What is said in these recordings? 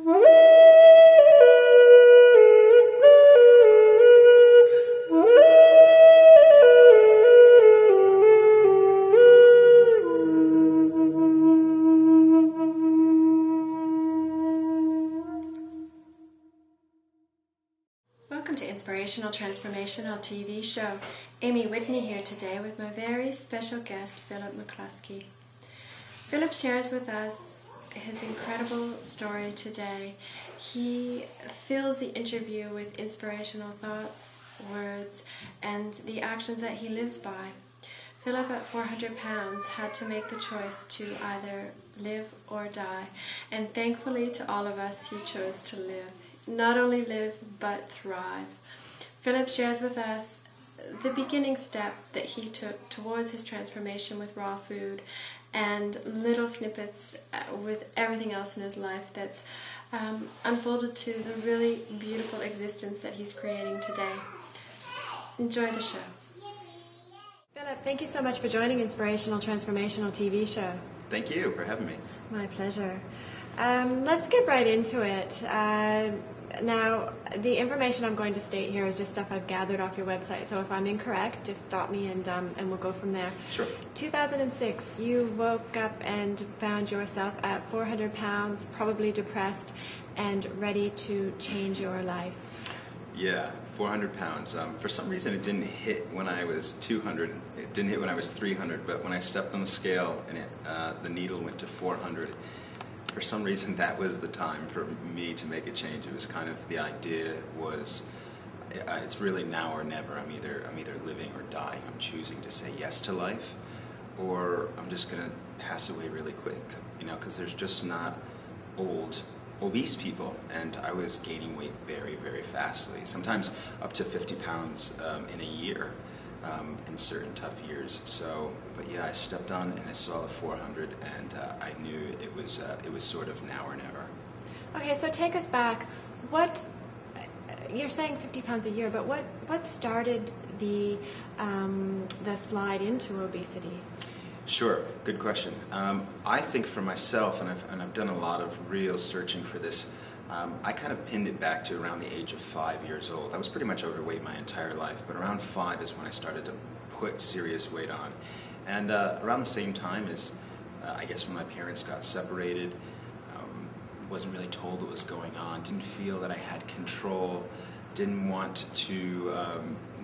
Welcome to Inspirational Transformational TV show. Amy Whitney here today with my very special guest, Philip McCluskey. Philip shares with us his incredible story today. He fills the interview with inspirational thoughts, words, and the actions that he lives by. Philip, at 400 pounds, had to make the choice to either live or die, and thankfully to all of us, he chose to live. Not only live, but thrive. Philip shares with us the beginning step that he took towards his transformation with raw food, and little snippets with everything else in his life that's unfolded to the really beautiful existence that he's creating today. Enjoy the show. Philip, thank you so much for joining Inspirational Transformational TV show. Thank you for having me. My pleasure. Let's get right into it. Now, the information I'm going to state here is just stuff I've gathered off your website, so if I'm incorrect, just stop me and we'll go from there. Sure. 2006, you woke up and found yourself at 400 pounds, probably depressed, and ready to change your life. Yeah, 400 pounds. For some reason, it didn't hit when I was 200. It didn't hit when I was 300, but when I stepped on the scale and the needle went to 400, for some reason that was the time for me to make a change. It was kind of, the idea was, it's really now or never. I'm either living or dying. I'm choosing to say yes to life, or I'm just going to pass away really quick, because there's just not old obese people, and I was gaining weight very, very fastly, sometimes up to 50 pounds in a year in certain tough years. So, but yeah, I stepped on and I saw the 400, and I knew it was sort of now or never. Okay, so take us back. What, you're saying 50 pounds a year, but what started the slide into obesity? Sure, good question. I think for myself, and I've done a lot of real searching for this, I kind of pinned it back to around the age of 5 years old. I was pretty much overweight my entire life, but around 5 is when I started to put serious weight on. And around the same time as, I guess, when my parents got separated, wasn't really told what was going on, didn't feel that I had control, didn't want to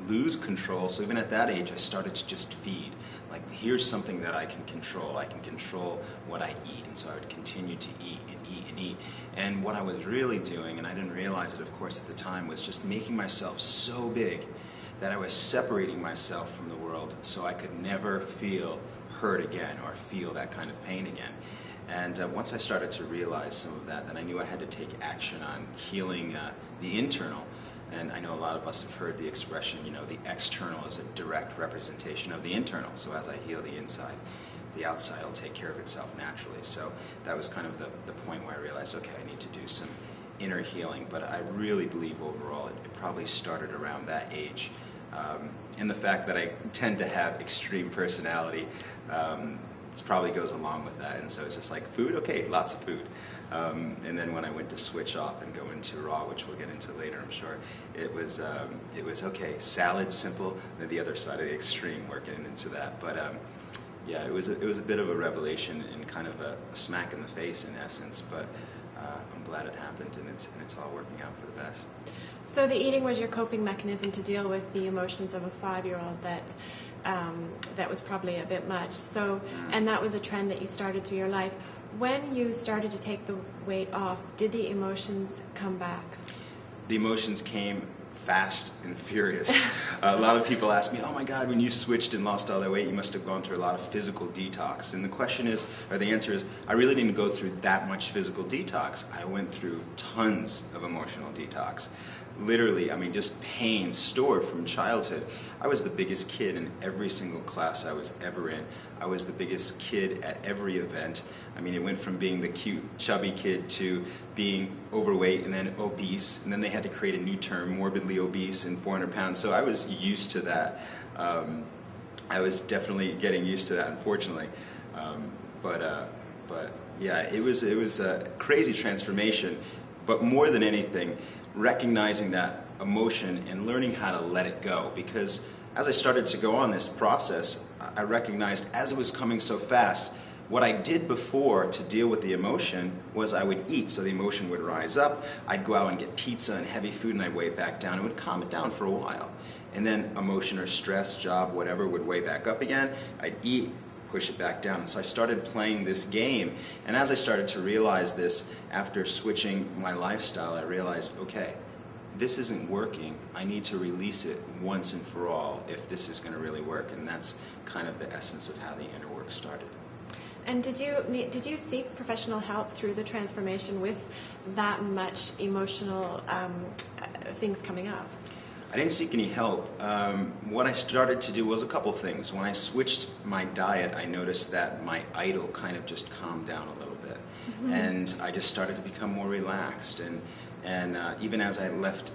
lose control, so even at that age I started to just feed. Like, here's something that I can control. I can control what I eat, and so I would continue to eat and eat and eat. And what I was really doing, and I didn't realize it of course at the time, was just making myself so big that I was separating myself from the world so I could never feel hurt again or feel that kind of pain again. And once I started to realize some of that, then I knew I had to take action on healing the internal. And I know a lot of us have heard the expression, the external is a direct representation of the internal. So as I heal the inside, the outside will take care of itself naturally. So that was kind of the point where I realized, okay, I need to do some inner healing. But I really believe overall it probably started around that age. And the fact that I tend to have extreme personality, it probably goes along with that. And so it's just like, food, okay, lots of food. And then when I went to switch off and go into raw, which we'll get into later, I'm sure, it was okay, salad, simple, and the other side of the extreme, working into that. But yeah, it was a bit of a revelation and kind of a smack in the face in essence. But I'm glad it happened, and it's all working out for the best. So the eating was your coping mechanism to deal with the emotions of a 5-year-old that was probably a bit much. So, and that was a trend that you started through your life. When you started to take the weight off, did the emotions come back? The emotions came fast and furious. A lot of people ask me, oh my God, when you switched and lost all that weight, you must have gone through a lot of physical detox. And the question is, or the answer is, I really didn't go through that much physical detox. I went through tons of emotional detox. Literally, I mean, just pain stored from childhood. I was the biggest kid in every single class I was ever in. I was the biggest kid at every event. I mean, it went from being the cute, chubby kid to being overweight and then obese, and then they had to create a new term, morbidly obese and 400 pounds. So I was used to that. I was definitely getting used to that, unfortunately. But yeah, it was a crazy transformation. but more than anything, recognizing that emotion and learning how to let it go. Because as I started to go on this process, I recognized as it was coming so fast, what I did before to deal with the emotion was I would eat, so the emotion would rise up. I'd go out and get pizza and heavy food, and I'd weigh it back down. It would calm it down for a while. And then emotion or stress, job, whatever, would weigh back up again. I'd eat, push it back down. And so I started playing this game. And as I started to realize this, after switching my lifestyle, I realized, okay, this isn't working. I need to release it once and for all if this is going to really work. And that's kind of the essence of how the inner work started. And did you seek professional help through the transformation with that much emotional things coming up? I didn't seek any help. What I started to do was a couple things. When I switched my diet, I noticed that my idol kind of just calmed down a little bit. Mm-hmm. And I just started to become more relaxed. And even as I left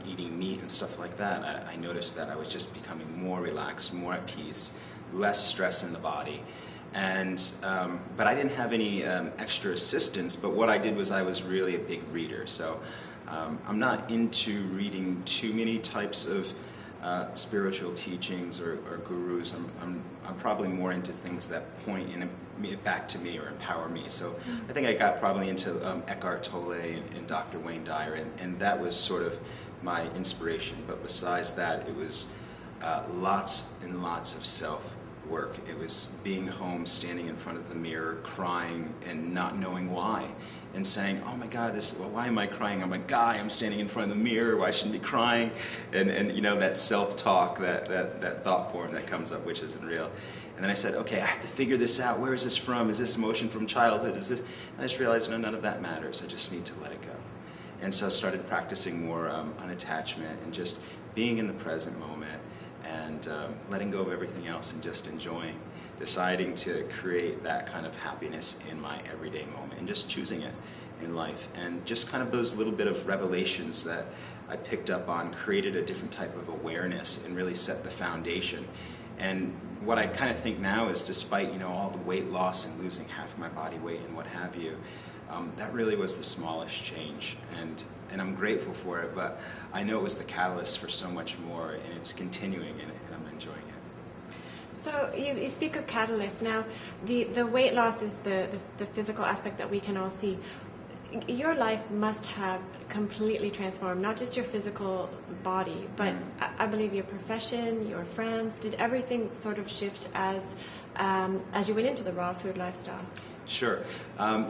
eating meat and stuff like that, I noticed that I was just becoming more relaxed, more at peace, less stress in the body. And but I didn't have any extra assistance. But what I did was I was really a big reader. So I'm not into reading too many types of spiritual teachings or gurus. I'm probably more into things that point back to me or empower me. So I think I got probably into Eckhart Tolle and Dr. Wayne Dyer, and that was sort of my inspiration. But besides that, it was lots and lots of self-work. It was being home, standing in front of the mirror, crying and not knowing why. And saying, oh my God, why am I crying? I'm a guy, I'm standing in front of the mirror, why shouldn't I be crying? And you know, that self-talk, that thought form that comes up, which isn't real. And then I said, okay, I have to figure this out. Where is this from? Is this emotion from childhood? Is this? And I just realized, no, none of that matters. I just need to let it go. And so I started practicing more unattachment and just being in the present moment and letting go of everything else and just enjoying. Deciding to create that kind of happiness in my everyday moment and just choosing it in life. And just kind of those little bit of revelations that I picked up on created a different type of awareness and really set the foundation. And what I kind of think now is, despite, you know, all the weight loss and losing half my body weight and what have you, that really was the smallest change. And I'm grateful for it, but I know it was the catalyst for so much more, and it's continuing, and I'm enjoying it. So you speak of catalyst. Now, the weight loss is the physical aspect that we can all see. Your life must have completely transformed, not just your physical body, but I believe your profession, your friends. Did everything sort of shift as you went into the raw food lifestyle? Sure.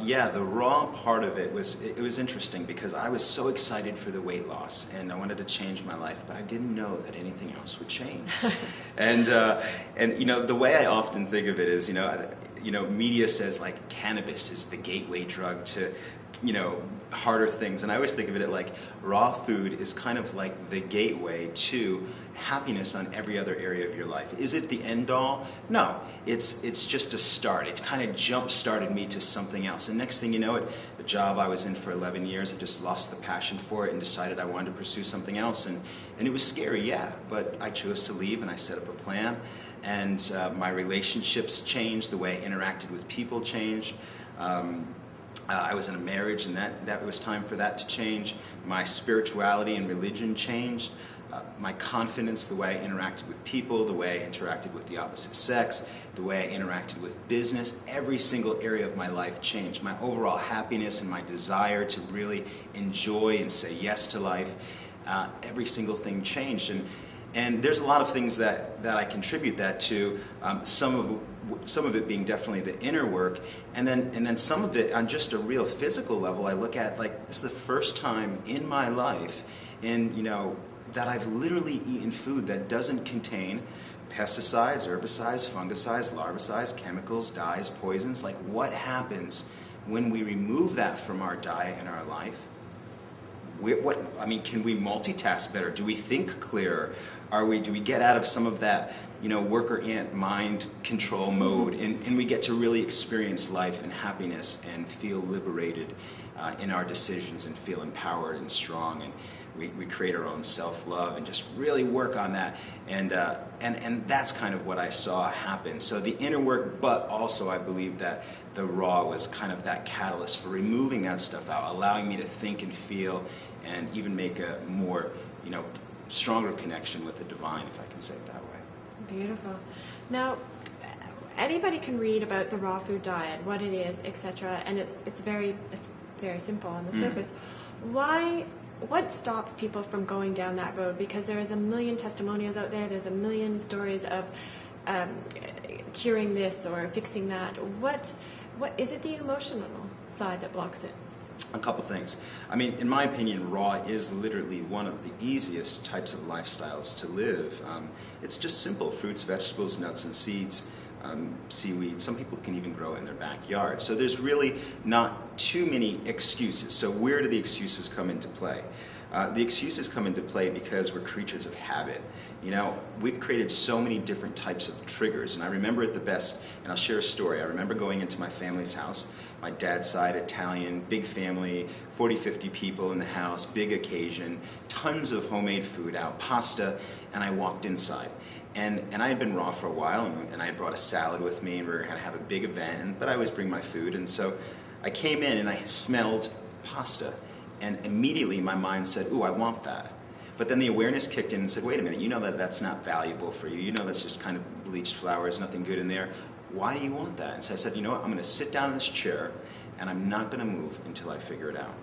Yeah, the raw part of it was interesting because I was so excited for the weight loss and I wanted to change my life, but I didn't know that anything else would change. And you know, the way I often think of it is, you know, media says like cannabis is the gateway drug to, you know, harder things, and I always think of it like raw food is kind of like the gateway to happiness on every other area of your life. Is it the end all? No, it's just a start. It kind of jump-started me to something else, and next thing you know, the job I was in for 11 years, I just lost the passion for it and decided I wanted to pursue something else, and it was scary, yeah, but I chose to leave and I set up a plan, and my relationships changed, the way I interacted with people changed. I was in a marriage, and that was time for that to change. My spirituality and religion changed. My confidence, the way I interacted with people, the way I interacted with the opposite sex, the way I interacted with business, every single area of my life changed. My overall happiness and my desire to really enjoy and say yes to life, every single thing changed. And there's a lot of things that I contribute that to, some of it being definitely the inner work, and then some of it on just a real physical level. I look at, like, this is the first time in my life, that I've literally eaten food that doesn't contain pesticides, herbicides, fungicides, larvicides, chemicals, dyes, poisons. Like, what happens when we remove that from our diet and our life? Can we multitask better? Do we think clearer? Do we get out of some of that, worker ant mind control mode, and we get to really experience life and happiness and feel liberated in our decisions and feel empowered and strong, and we create our own self-love and just really work on that. And that's kind of what I saw happen. So the inner work, but also I believe that the raw was kind of that catalyst for removing that stuff out, allowing me to think and feel and even make a more, stronger connection with the divine, if I can say it that way. Beautiful. Now, anybody can read about the raw food diet, what it is, etc., and it's very simple on the surface. What stops people from going down that road? Because there is a million testimonials out there. There's a million stories of curing this or fixing that. What is it? The emotional side that blocks it? A couple things. I mean, in my opinion, raw is literally one of the easiest types of lifestyles to live. It's just simple: fruits, vegetables, nuts and seeds, seaweed. Some people can even grow it in their backyard. So there's really not too many excuses. So where do the excuses come into play? The excuses come into play because we're creatures of habit. We've created so many different types of triggers, and I remember it the best, and I'll share a story. I remember going into my family's house, my dad's side, Italian, big family, 40, 50 people in the house, big occasion, tons of homemade food out, pasta, and I walked inside. And I had been raw for a while, and I had brought a salad with me, and we were going to have a big event, but I always bring my food, and so I came in and I smelled pasta, and immediately my mind said, ooh, I want that. But then the awareness kicked in and said, wait a minute, you know that that's not valuable for you. You know that's just kind of bleached flour, there's nothing good in there. Why do you want that? And so I said, you know what, I'm going to sit down in this chair and I'm not going to move until I figure it out.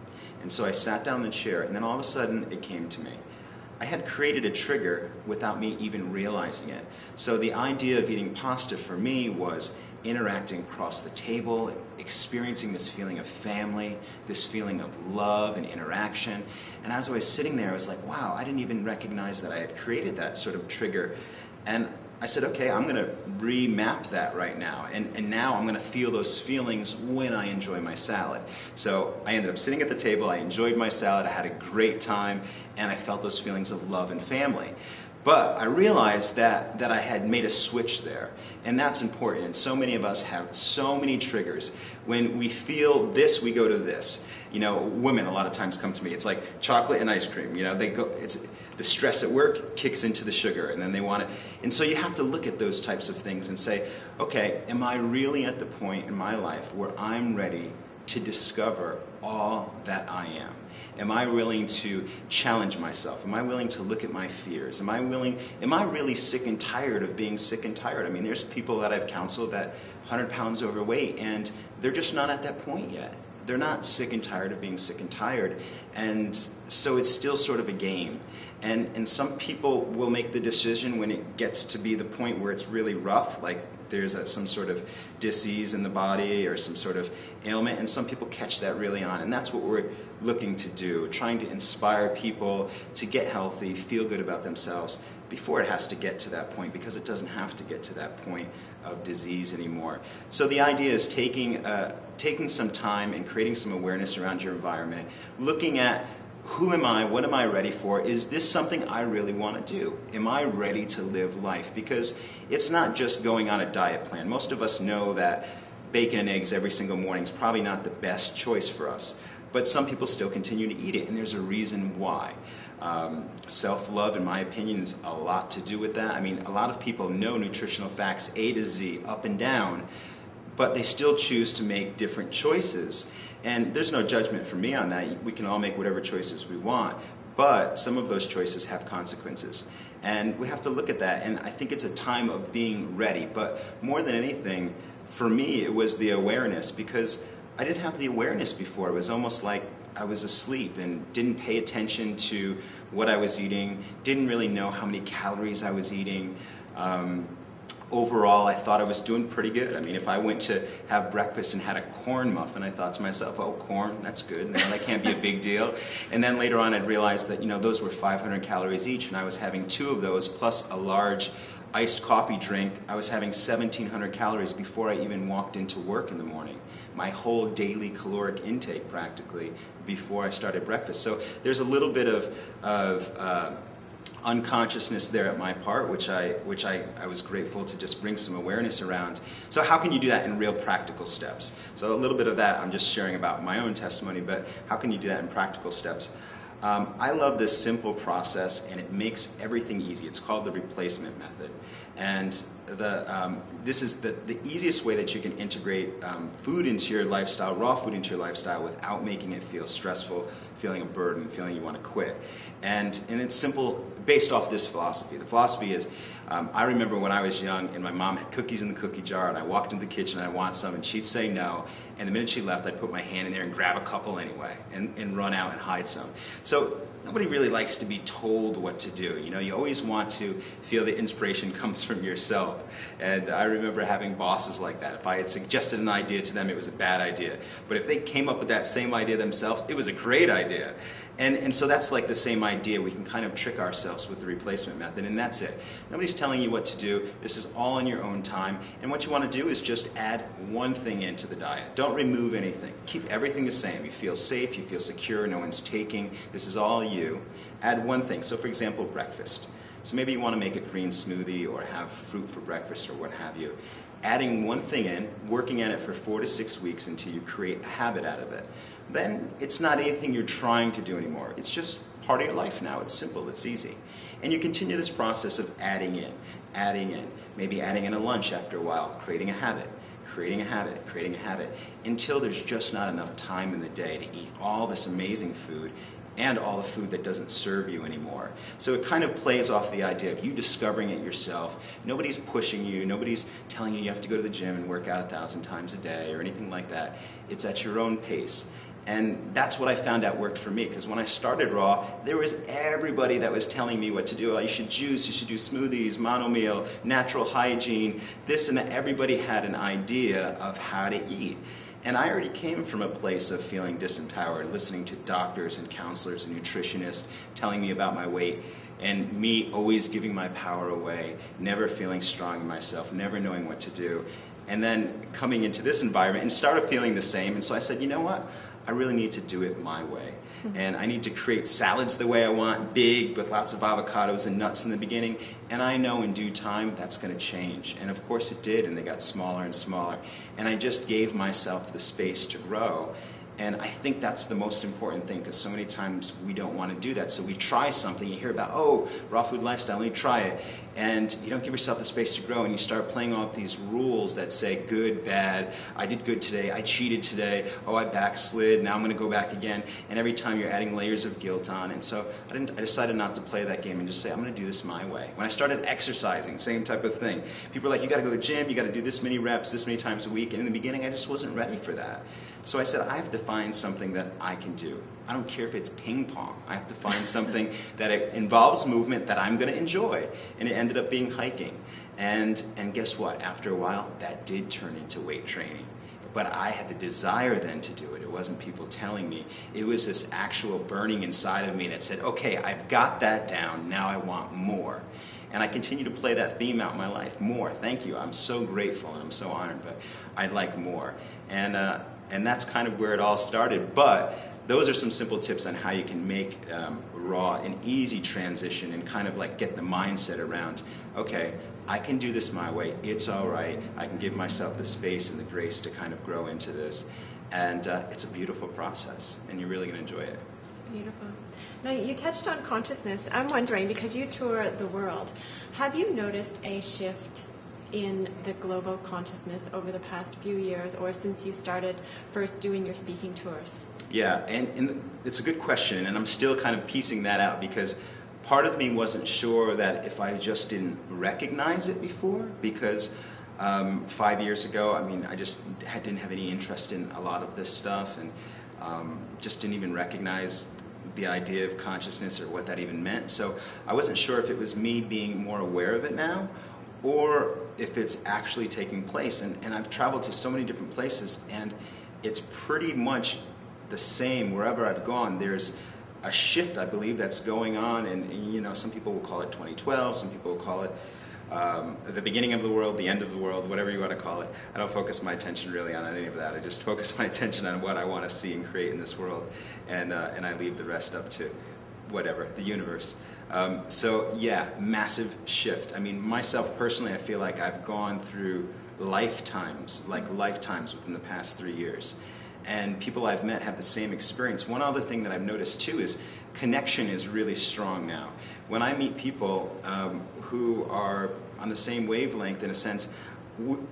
And so I sat down in the chair, and then all of a sudden it came to me. I had created a trigger without me even realizing it. So the idea of eating pasta for me was interacting across the table, experiencing this feeling of family, this feeling of love and interaction. And as I was sitting there, I was like, wow, I didn't even recognize that I had created that sort of trigger. And I said, okay, I'm going to remap that right now. And now I'm going to feel those feelings when I enjoy my salad. So I ended up sitting at the table, I enjoyed my salad, I had a great time, and I felt those feelings of love and family. But I realized that I had made a switch there, and that's important. And so many of us have so many triggers. When we feel this, we go to this. Women a lot of times come to me. It's like chocolate and ice cream. They go. It's the stress at work kicks into the sugar, and then they want it. And so you have to look at those types of things and say, okay, am I really at the point in my life where I'm ready to discover all that I am? Am I willing to challenge myself? Am I willing to look at my fears? Am I really sick and tired of being sick and tired? I mean, there's people that I've counseled that 100 pounds overweight, and they're just not at that point yet. They're not sick and tired of being sick and tired, and so it's still sort of a game. And some people will make the decision when it gets to be the point where it's really rough, like there's some sort of disease in the body or some sort of ailment, and some people catch that really on. And that's what we're looking to do, trying to inspire people to get healthy, feel good about themselves before it has to get to that point, because it doesn't have to get to that point of disease anymore. So the idea is taking some time and creating some awareness around your environment, looking at who am I, what am I ready for, is this something I really want to do? Am I ready to live life? Because it's not just going on a diet plan. Most of us know that bacon and eggs every single morning is probably not the best choice for us, but some people still continue to eat it, and there's a reason why. Self-love, in my opinion, is a lot to do with that. I mean, a lot of people know nutritional facts A to Z, up and down, but they still choose to make different choices. And there's no judgment for me on that. We can all make whatever choices we want, but some of those choices have consequences. And we have to look at that, and I think it's a time of being ready. But more than anything, for me, it was the awareness, because I didn't have the awareness before. It was almost like I was asleep and didn't pay attention to what I was eating, didn't really know how many calories I was eating. Overall, I thought I was doing pretty good. I mean, if I went to have breakfast and had a corn muffin, I thought to myself, oh, corn, that's good. No, that can't be a big deal. And then later on, I'd realized that, those were 500 calories each, and I was having 2 of those plus a large iced coffee drink. I was having 1,700 calories before I even walked into work in the morning. My whole daily caloric intake, practically, before I started breakfast. So there's a little bit of unconsciousness there at my part, which I was grateful to just bring some awareness around. So how can you do that in real practical steps? So a little bit of that I'm just sharing about my own testimony, but how can you do that in practical steps? I love this simple process, and it makes everything easy. It's called the replacement method. And this is the easiest way that you can integrate food into your lifestyle, raw food into your lifestyle, without making it feel stressful, feeling a burden, feeling you want to quit. And it's simple, based off this philosophy. The philosophy is, I remember when I was young and my mom had cookies in the cookie jar, and I walked into the kitchen and I want some, and she'd say no, and the minute she left, I'd put my hand in there and grab a couple anyway, and run out and hide some. So nobody really likes to be told what to do. You know, you always want to feel the inspiration comes from yourself. And I remember having bosses like that. If I had suggested an idea to them, it was a bad idea. But if they came up with that same idea themselves, it was a great idea. And so that's like the same idea. We can kind of trick ourselves with the replacement method, and that's it. Nobody's telling you what to do. This is all in your own time. And what you want to do is just add one thing into the diet. Don't remove anything. Keep everything the same. You feel safe, you feel secure, no one's taking. This is all you. Add one thing. So for example, breakfast. So maybe you want to make a green smoothie or have fruit for breakfast or what have you. Adding one thing in, working at it for 4 to 6 weeks until you create a habit out of it. Then it's not anything you're trying to do anymore. It's just part of your life now. It's simple, it's easy. And you continue this process of adding in, maybe adding in a lunch after a while, creating a habit, until there's just not enough time in the day to eat all this amazing food and all the food that doesn't serve you anymore. So it kind of plays off the idea of you discovering it yourself. Nobody's pushing you, nobody's telling you you have to go to the gym and work out 1,000 times a day or anything like that. It's at your own pace. And that's what I found out worked for me, because when I started raw, there was everybody that was telling me what to do. Oh, you should juice, you should do smoothies, monomeal, natural hygiene, this and that. Everybody had an idea of how to eat. And I already came from a place of feeling disempowered, listening to doctors and counselors and nutritionists telling me about my weight, and me always giving my power away, never feeling strong in myself, never knowing what to do. And then coming into this environment and started feeling the same. And so I said, you know what? I really need to do it my way. And I need to create salads the way I want, big, with lots of avocados and nuts in the beginning. And I know in due time that's going to change. And of course it did, and they got smaller and smaller. And I just gave myself the space to grow. And I think that's the most important thing, because so many times we don't want to do that. So we try something, you hear about, oh, raw food lifestyle, let me try it. And you don't give yourself the space to grow, and you start playing off these rules that say good, bad, I did good today, I cheated today, oh, I backslid, now I'm going to go back again. And every time you're adding layers of guilt on. And so I decided not to play that game and just say, I'm going to do this my way. When I started exercising, same type of thing. People are like, you got to go to the gym, you got to do this many reps, this many times a week. And in the beginning, I just wasn't ready for that. So I said, I have to find something that I can do. I don't care if it's ping pong. I have to find something that involves movement that I'm going to enjoy. And it ended up being hiking. And guess what? After a while, that did turn into weight training. But I had the desire then to do it. It wasn't people telling me. It was this actual burning inside of me that said, okay, I've got that down. Now I want more. And I continue to play that theme out in my life. More. Thank you. I'm so grateful and I'm so honored, but I'd like more. And that's kind of where it all started. But those are some simple tips on how you can make raw an easy transition and kind of like get the mindset around, okay, I can do this my way. It's all right. I can give myself the space and the grace to kind of grow into this. And it's a beautiful process, and you're really going to enjoy it. Beautiful. Now, you touched on consciousness. I'm wondering, because you tour the world, have you noticed a shift in the global consciousness over the past few years, or since you started first doing your speaking tours? Yeah, and it's a good question, and I'm still kind of piecing that out, because part of me wasn't sure that if I just didn't recognize it before, because 5 years ago, I mean, I just didn't have any interest in a lot of this stuff, and just didn't even recognize the idea of consciousness or what that even meant. So I wasn't sure if it was me being more aware of it now, or if it's actually taking place. And I've traveled to so many different places, and it's pretty much the same wherever I've gone. There's a shift, I believe, that's going on, and you know, some people will call it 2012, some people will call it the beginning of the world, the end of the world, whatever you want to call it. I don't focus my attention really on any of that. I just focus my attention on what I want to see and create in this world, and I leave the rest up to whatever, the universe. So yeah, massive shift. I mean, myself personally, I feel like I've gone through lifetimes within the past 3 years. and people I've met have the same experience. One other thing that I've noticed too is connection is really strong now. When I meet people who are on the same wavelength, in a sense,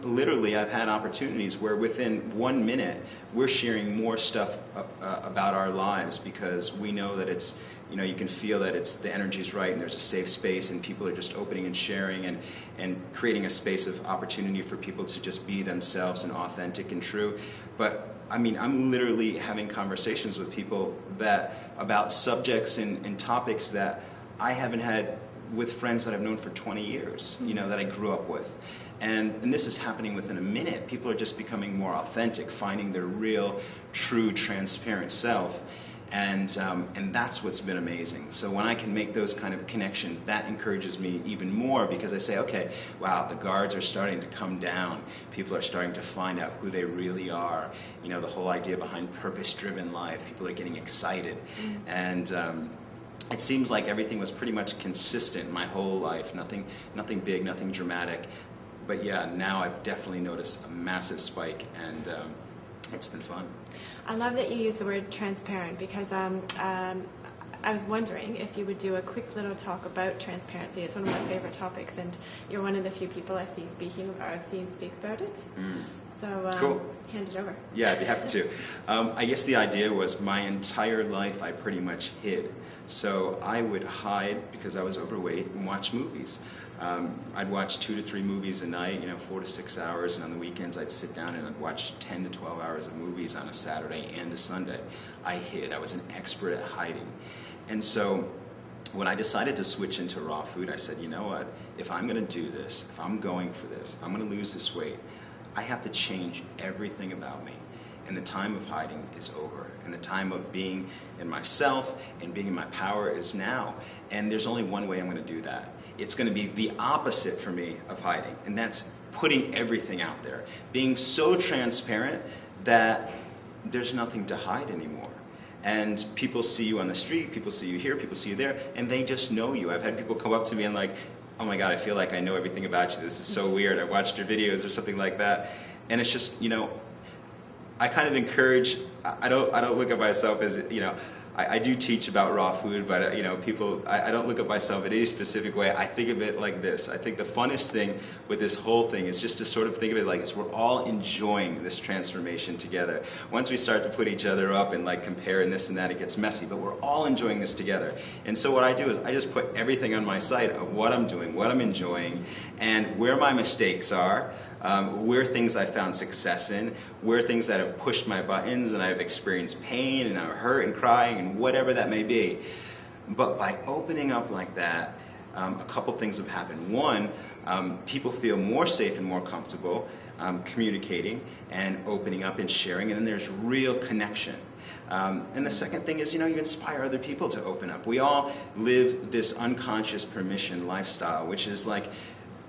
literally I've had opportunities where within 1 minute we're sharing more stuff about our lives, because we know that it's, you know, you can feel that it's, the energy's right and there's a safe space and people are just opening and sharing and creating a space of opportunity for people to just be themselves and authentic and true. But I mean, I'm literally having conversations with people that about subjects and topics that I haven't had with friends that I've known for 20 years, you know, that I grew up with. And this is happening within a minute. People are just becoming more authentic, finding their real, true, transparent self. And that's what's been amazing. So when I can make those kind of connections, that encourages me even more, because I say, okay, wow, the guards are starting to come down. People are starting to find out who they really are. You know, the whole idea behind purpose-driven life. People are getting excited. And it seems like everything was pretty much consistent my whole life. Nothing big, nothing dramatic. But yeah, now I've definitely noticed a massive spike, and it's been fun. I love that you use the word transparent, because I was wondering if you would do a quick little talk about transparency. It's one of my favorite topics, and you're one of the few people I've seen speak about it. So cool. Hand it over. Yeah, I'd be happy to. I guess the idea was my entire life I pretty much hid. So I would hide because I was overweight and watch movies. I'd watch 2 to 3 movies a night, you know, 4 to 6 hours, and on the weekends I'd sit down and I'd watch 10 to 12 hours of movies on a Saturday and a Sunday. I hid. I was an expert at hiding. And so when I decided to switch into raw food, I said, you know what, if I'm going to do this, if I'm going for this, if I'm going to lose this weight, I have to change everything about me. And the time of hiding is over. And the time of being in myself and being in my power is now. And there's only one way I'm going to do that. It's going to be the opposite for me of hiding. And that's putting everything out there. Being so transparent that there's nothing to hide anymore. And people see you on the street, people see you here, people see you there, and they just know you. I've had people come up to me and like, oh my God, I feel like I know everything about you. This is so weird. I watched your videos or something like that. And it's just, you know, I kind of encourage, I don't look at myself as, you know, I do teach about raw food, but you know, I don't look at myself in any specific way. I think of it like this. I think the funnest thing with this whole thing is just to sort of think of it like this. We're all enjoying this transformation together. Once we start to put each other up and like compare and this and that, it gets messy, but we're all enjoying this together. And so what I do is I just put everything on my site of what I'm doing, what I'm enjoying, and where my mistakes are, where things I found success in, where things that have pushed my buttons and I've experienced pain and I'm hurt and crying and whatever that may be. But by opening up like that, a couple things have happened. One, people feel more safe and more comfortable communicating and opening up and sharing, and then there's real connection. And the second thing is, you know, you inspire other people to open up. We all live this unconscious permission lifestyle, which is like,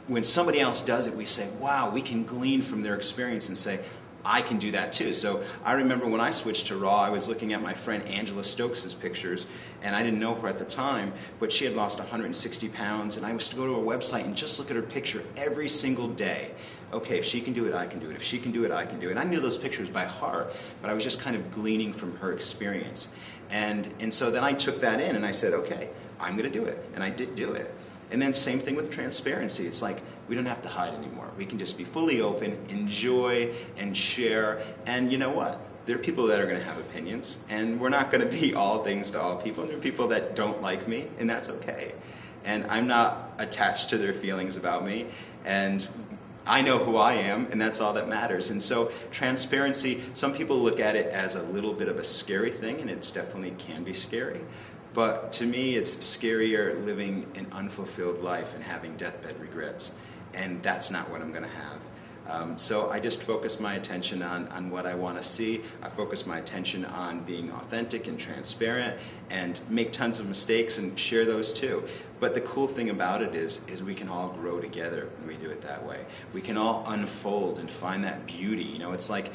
when somebody else does it, we say, wow, we can glean from their experience and say, I can do that too. So I remember when I switched to raw, I was looking at my friend Angela Stokes' pictures, and I didn't know her at the time, but she had lost 160 pounds, and I was to go to her website and just look at her picture every single day. Okay, if she can do it, I can do it. If she can do it, I can do it. I knew those pictures by heart, but I was just kind of gleaning from her experience. And so then I took that in and I said, okay, I'm going to do it. And I did do it. And then same thing with transparency. It's like we don't have to hide anymore. We can just be fully open, enjoy, and share. And you know what? There are people that are going to have opinions, and we're not going to be all things to all people. And there are people that don't like me, and that's okay. And I'm not attached to their feelings about me, and I know who I am, and that's all that matters. And so transparency, some people look at it as a little bit of a scary thing, and it definitely can be scary. But to me, it's scarier living an unfulfilled life and having deathbed regrets. And that's not what I'm going to have. So I just focus my attention on what I want to see. I focus my attention on being authentic and transparent and make tons of mistakes and share those too. But the cool thing about it is we can all grow together when we do it that way. We can all unfold and find that beauty. You know, it's like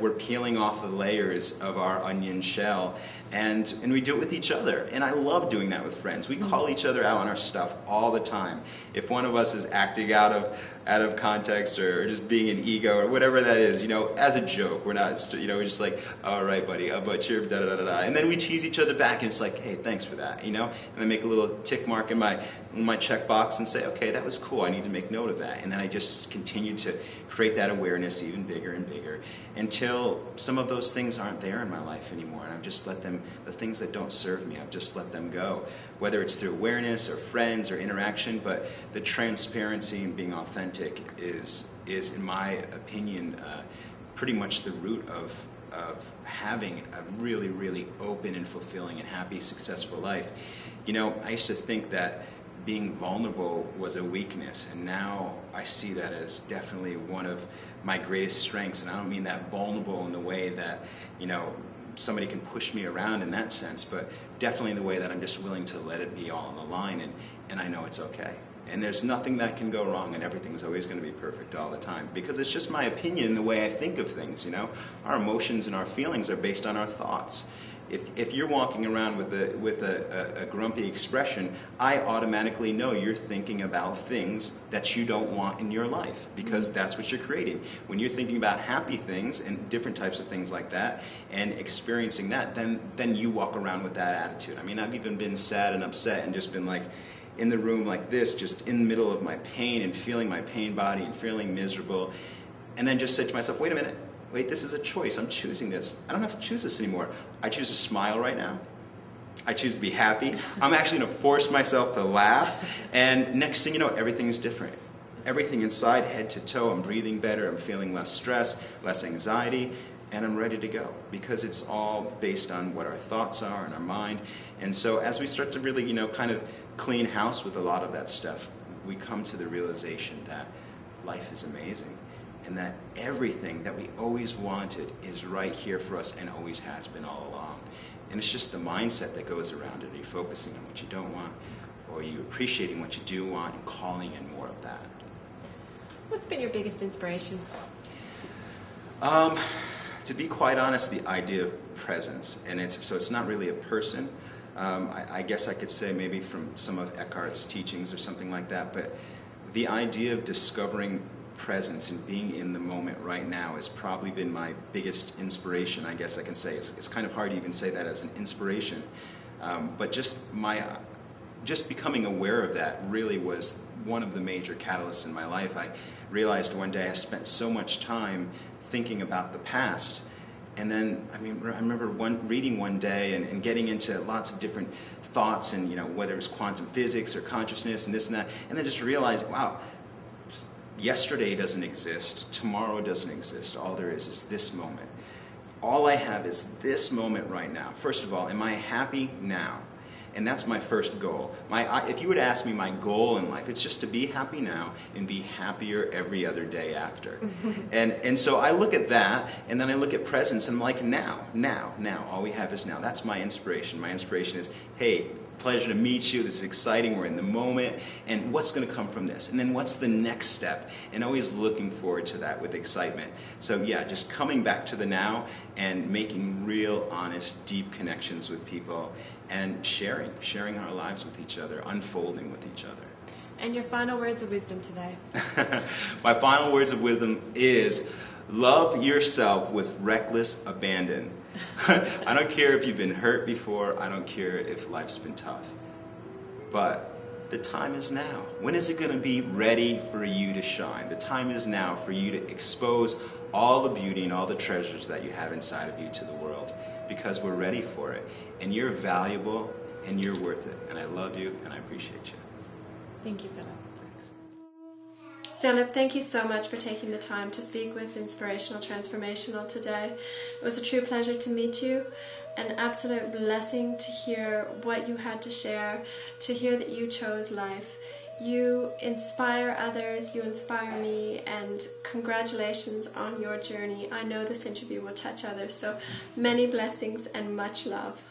we're peeling off the layers of our onion shell, and we do it with each other. And I love doing that with friends. We call each other out on our stuff all the time. If one of us is acting out of context or just being an ego or whatever that is, you know, as a joke, we're not, you know, we're just like, all right, buddy, but you're da da da da, and then we tease each other back, and it's like, hey, thanks for that, you know, and I make a little tick mark in my checkbox and say, okay, that was cool, I need to make note of that, and then I just continue to create that awareness even bigger and bigger until some of those things aren't there in my life anymore, and I've just let them, the things that don't serve me, I've just let them go, whether it's through awareness or friends or interaction. But the transparency and being authentic is in my opinion, pretty much the root of having a really, really open and fulfilling and happy, successful life. You know, I used to think that being vulnerable was a weakness, and now I see that as definitely one of my greatest strengths. And I don't mean that vulnerable in the way that, you know, somebody can push me around in that sense, but definitely in the way that I'm just willing to let it be all on the line, and I know it's okay. And there's nothing that can go wrong, and everything's always going to be perfect all the time, because it's just my opinion and the way I think of things, you know. Our emotions and our feelings are based on our thoughts. If you're walking around with a grumpy expression, I automatically know you're thinking about things that you don't want in your life, because that's what you're creating. When you're thinking about happy things and different types of things like that and experiencing that, then you walk around with that attitude. I mean, I've even been sad and upset and just been like in the room like this, just in the middle of my pain and feeling my pain body and feeling miserable, and then just said to myself, wait a minute. Wait, this is a choice. I'm choosing this. I don't have to choose this anymore. I choose to smile right now. I choose to be happy. I'm actually going to force myself to laugh. And next thing you know, everything's different. Everything inside, head to toe, I'm breathing better. I'm feeling less stress, less anxiety, and I'm ready to go. Because it's all based on what our thoughts are in our mind. And so as we start to really, you know, kind of clean house with a lot of that stuff, we come to the realization that life is amazing. And that everything that we always wanted is right here for us and always has been all along. And it's just the mindset that goes around it. Are you focusing on what you don't want? Or are you appreciating what you do want and calling in more of that? What's been your biggest inspiration? To be quite honest, the idea of presence. And it's not really a person. I guess I could say maybe from some of Eckhart's teachings or something like that. But the idea of discovering presence and being in the moment right now has probably been my biggest inspiration, I guess I can say. It's kind of hard to even say that as an inspiration, but just becoming aware of that really was one of the major catalysts in my life. I realized one day I spent so much time thinking about the past, and then I remember reading one day and getting into lots of different thoughts, and you know, whether it's quantum physics or consciousness and this and that, and then just realizing, wow, yesterday doesn't exist, tomorrow doesn't exist, all there is this moment. All I have is this moment right now. First of all, am I happy now? And that's my first goal. If you were to ask me my goal in life, it's just to be happy now and be happier every other day after. And so I look at that, and then I look at presence, and I'm like, now, all we have is now. That's my inspiration. My inspiration is, hey, pleasure to meet you, this is exciting, we're in the moment, and what's going to come from this? And then what's the next step? And always looking forward to that with excitement. So yeah, just coming back to the now and making real, honest, deep connections with people and sharing our lives with each other, unfolding with each other. And your final words of wisdom today? My final words of wisdom is, love yourself with reckless abandon. I don't care if you've been hurt before, I don't care if life's been tough. But the time is now. When is it going to be ready for you to shine? The time is now for you to expose all the beauty and all the treasures that you have inside of you to the world, because we're ready for it. And you're valuable and you're worth it. And I love you and I appreciate you. Thank you, Philip. Thanks. Philip, thank you so much for taking the time to speak with Inspirational Transformational today. It was a true pleasure to meet you. An absolute blessing to hear what you had to share, to hear that you chose life. You inspire others, you inspire me, and congratulations on your journey. I know this interview will touch others, so many blessings and much love.